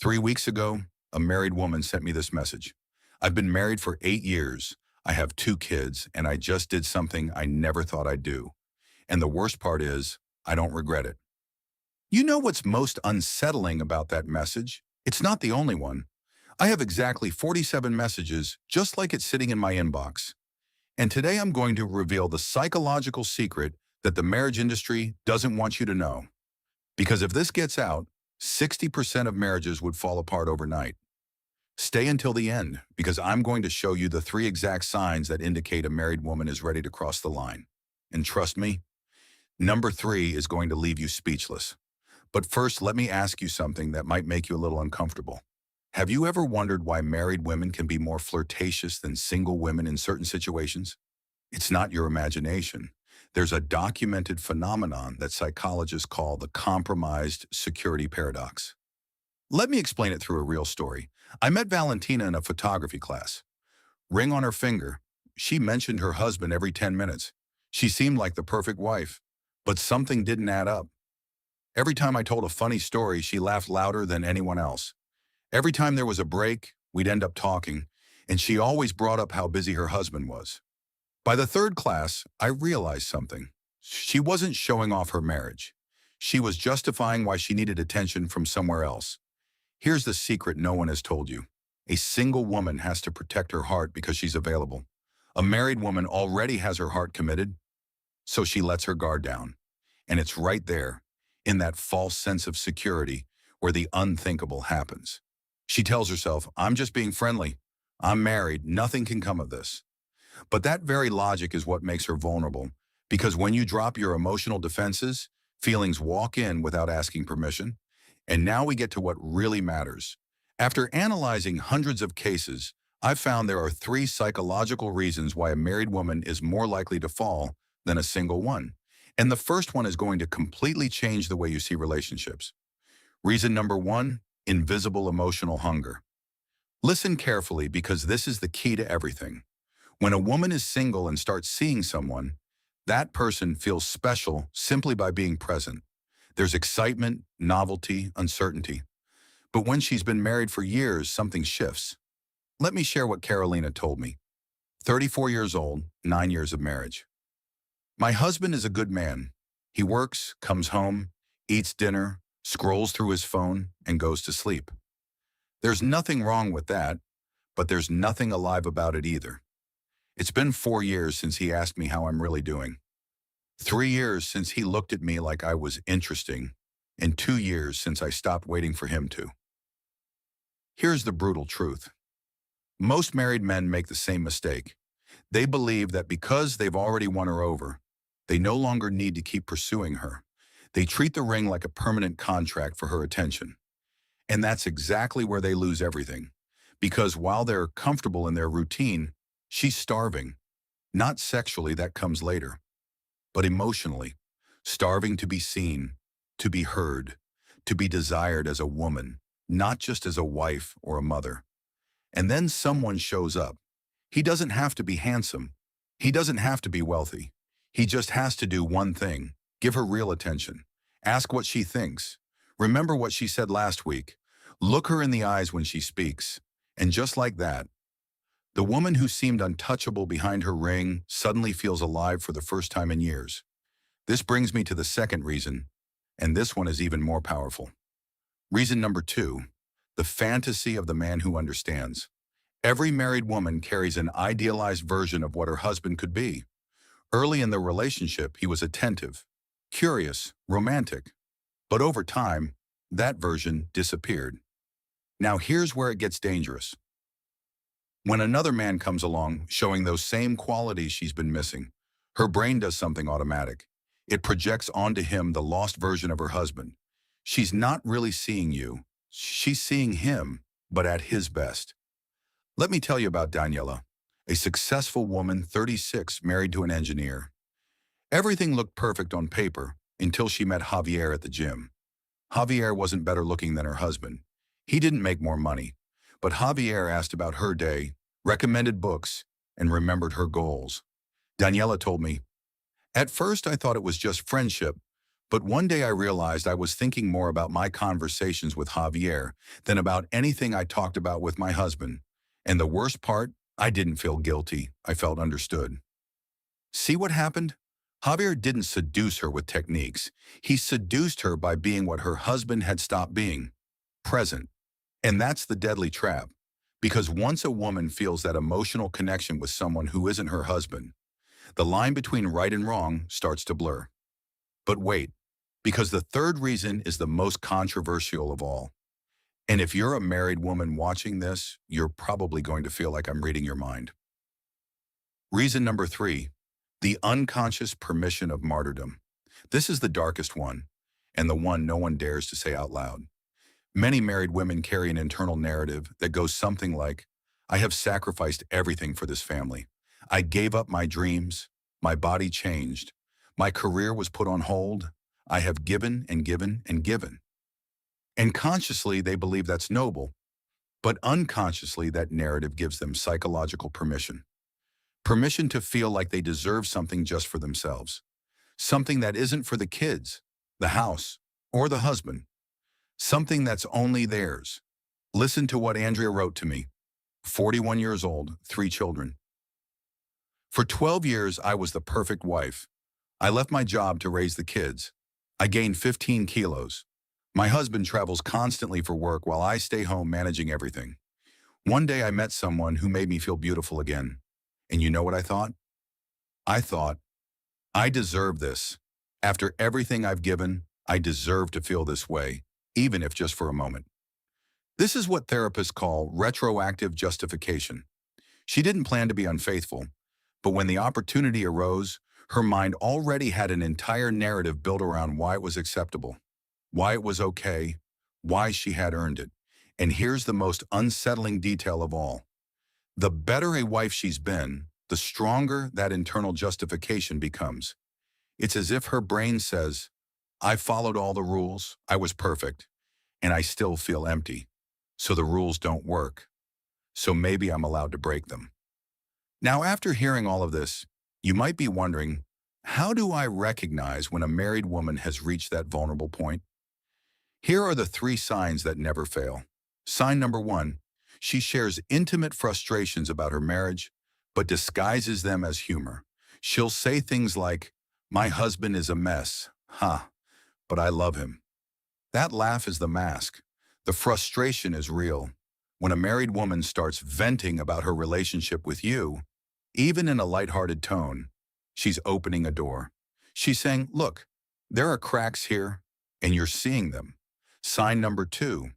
3 weeks ago, a married woman sent me this message. I've been married for 8 years. I have 2 kids, and I just did something I never thought I'd do. And the worst part is, I don't regret it. You know what's most unsettling about that message? It's not the only one. I have exactly 47 messages just like it's sitting in my inbox. And today I'm going to reveal the psychological secret that the marriage industry doesn't want you to know. Because if this gets out, 60% of marriages would fall apart overnight. Stay until the end, because I'm going to show you the 3 exact signs that indicate a married woman is ready to cross the line. And trust me, number 3 is going to leave you speechless. But first, let me ask you something that might make you a little uncomfortable. Have you ever wondered why married women can be more flirtatious than single women in certain situations? It's not your imagination. There's a documented phenomenon that psychologists call the compromised security paradox. Let me explain it through a real story. I met Valentina in a photography class. Ring on her finger. She mentioned her husband every 10 minutes. She seemed like the perfect wife, but something didn't add up. Every time I told a funny story, she laughed louder than anyone else. Every time there was a break, we'd end up talking, and she always brought up how busy her husband was. By the third class, I realized something. She wasn't showing off her marriage. She was justifying why she needed attention from somewhere else. Here's the secret no one has told you. A single woman has to protect her heart because she's available. A married woman already has her heart committed, so she lets her guard down. And it's right there, in that false sense of security, where the unthinkable happens. She tells herself, I'm just being friendly. I'm married. Nothing can come of this. But that very logic is what makes her vulnerable, because when you drop your emotional defenses, feelings walk in without asking permission. And now we get to what really matters. After analyzing hundreds of cases, I've found there are 3 psychological reasons why a married woman is more likely to fall than a single one. And the first one is going to completely change the way you see relationships. Reason number 1, invisible emotional hunger. Listen carefully, because this is the key to everything. When a woman is single and starts seeing someone, that person feels special simply by being present. There's excitement, novelty, uncertainty. But when she's been married for years, something shifts. Let me share what Carolina told me. 34 years old, 9 years of marriage. My husband is a good man. He works, comes home, eats dinner, scrolls through his phone, and goes to sleep. There's nothing wrong with that, but there's nothing alive about it either. It's been 4 years since he asked me how I'm really doing. 3 years since he looked at me like I was interesting, and 2 years since I stopped waiting for him to. Here's the brutal truth. Most married men make the same mistake. They believe that because they've already won her over, they no longer need to keep pursuing her. They treat the ring like a permanent contract for her attention. And that's exactly where they lose everything. Because while they're comfortable in their routine, she's starving. Not sexually, that comes later, but emotionally. Starving to be seen, to be heard, to be desired as a woman, not just as a wife or a mother. And then someone shows up. He doesn't have to be handsome. He doesn't have to be wealthy. He just has to do one thing: give her real attention. Ask what she thinks. Remember what she said last week. Look her in the eyes when she speaks. And just like that, the woman who seemed untouchable behind her ring suddenly feels alive for the first time in years. This brings me to the second reason, and this one is even more powerful. Reason number 2, the fantasy of the man who understands. Every married woman carries an idealized version of what her husband could be. Early in the relationship, he was attentive, curious, romantic. But over time, that version disappeared. Now here's where it gets dangerous. When another man comes along showing those same qualities she's been missing, her brain does something automatic. It projects onto him the lost version of her husband. She's not really seeing you. She's seeing him, but at his best. Let me tell you about Daniela, a successful woman, 36, married to an engineer. Everything looked perfect on paper until she met Javier at the gym. Javier wasn't better looking than her husband. He didn't make more money, but Javier asked about her day, recommended books, and remembered her goals. Daniela told me, "At first I thought it was just friendship, But one day I realized I was thinking more about my conversations with Javier than about anything I talked about with my husband. And the worst part, I didn't feel guilty. I felt understood. See what happened? Javier didn't seduce her with techniques. He seduced her by being what her husband had stopped being, present. And that's the deadly trap. Because once a woman feels that emotional connection with someone who isn't her husband, the line between right and wrong starts to blur. But wait, because the third reason is the most controversial of all. And if you're a married woman watching this, you're probably going to feel like I'm reading your mind. Reason number 3, the unconscious permission of martyrdom. This is the darkest one, and the one no one dares to say out loud. Many married women carry an internal narrative that goes something like, I have sacrificed everything for this family. I gave up my dreams. My body changed. My career was put on hold. I have given and given and given. And consciously, they believe that's noble, but unconsciously, that narrative gives them psychological permission. Permission to feel like they deserve something just for themselves. Something that isn't for the kids, the house, or the husband. Something that's only theirs. Listen to what Andrea wrote to me. 41 years old, 3 children. For 12 years, I was the perfect wife. I left my job to raise the kids. I gained 15 kilos. My husband travels constantly for work while I stay home managing everything. One day I met someone who made me feel beautiful again. And you know what I thought? I thought, I deserve this. After everything I've given, I deserve to feel this way, even if just for a moment. This is what therapists call retroactive justification. She didn't plan to be unfaithful, but when the opportunity arose, her mind already had an entire narrative built around why it was acceptable, why it was okay, why she had earned it. And here's the most unsettling detail of all. The better a wife she's been, the stronger that internal justification becomes. It's as if her brain says, I followed all the rules, I was perfect, and I still feel empty. So the rules don't work. So maybe I'm allowed to break them. Now, after hearing all of this, you might be wondering, how do I recognize when a married woman has reached that vulnerable point? Here are the 3 signs that never fail. Sign number 1, she shares intimate frustrations about her marriage, but disguises them as humor. She'll say things like, my husband is a mess, but I love him. That laugh is the mask. The frustration is real. When a married woman starts venting about her relationship with you, even in a lighthearted tone, she's opening a door. She's saying, look, there are cracks here, and you're seeing them. Sign number 2,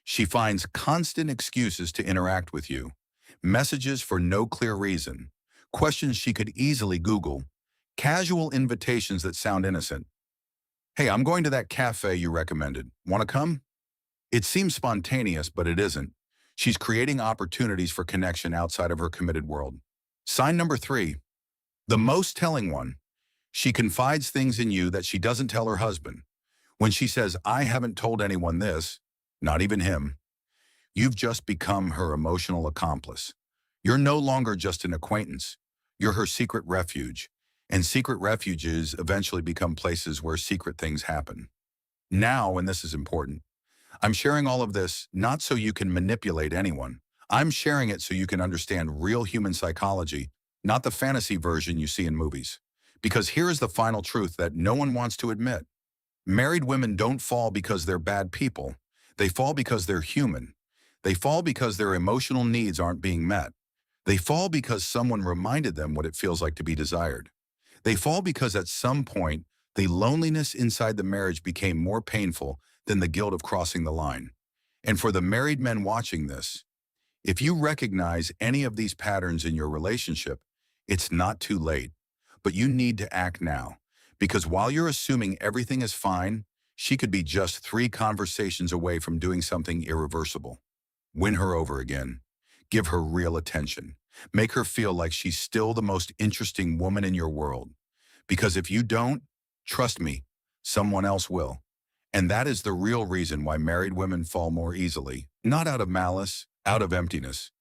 she finds constant excuses to interact with you. Messages for no clear reason. Questions she could easily Google. Casual invitations that sound innocent. Hey, I'm going to that cafe you recommended. Want to come? It seems spontaneous, but it isn't. She's creating opportunities for connection outside of her committed world. Sign number 3, the most telling one. She confides things in you that she doesn't tell her husband. When she says, I haven't told anyone this, not even him, you've just become her emotional accomplice. You're no longer just an acquaintance. You're her secret refuge. And secret refuges eventually become places where secret things happen. Now, and this is important, I'm sharing all of this not so you can manipulate anyone. I'm sharing it so you can understand real human psychology, not the fantasy version you see in movies. Because here is the final truth that no one wants to admit. Married women don't fall because they're bad people. They fall because they're human. They fall because their emotional needs aren't being met. They fall because someone reminded them what it feels like to be desired. They fall because at some point, the loneliness inside the marriage became more painful than the guilt of crossing the line. And for the married men watching this, if you recognize any of these patterns in your relationship, it's not too late, but you need to act now. Because while you're assuming everything is fine, she could be just 3 conversations away from doing something irreversible. Win her over again. Give her real attention. Make her feel like she's still the most interesting woman in your world. Because if you don't, trust me, someone else will. And that is the real reason why married women fall more easily, not out of malice, out of emptiness.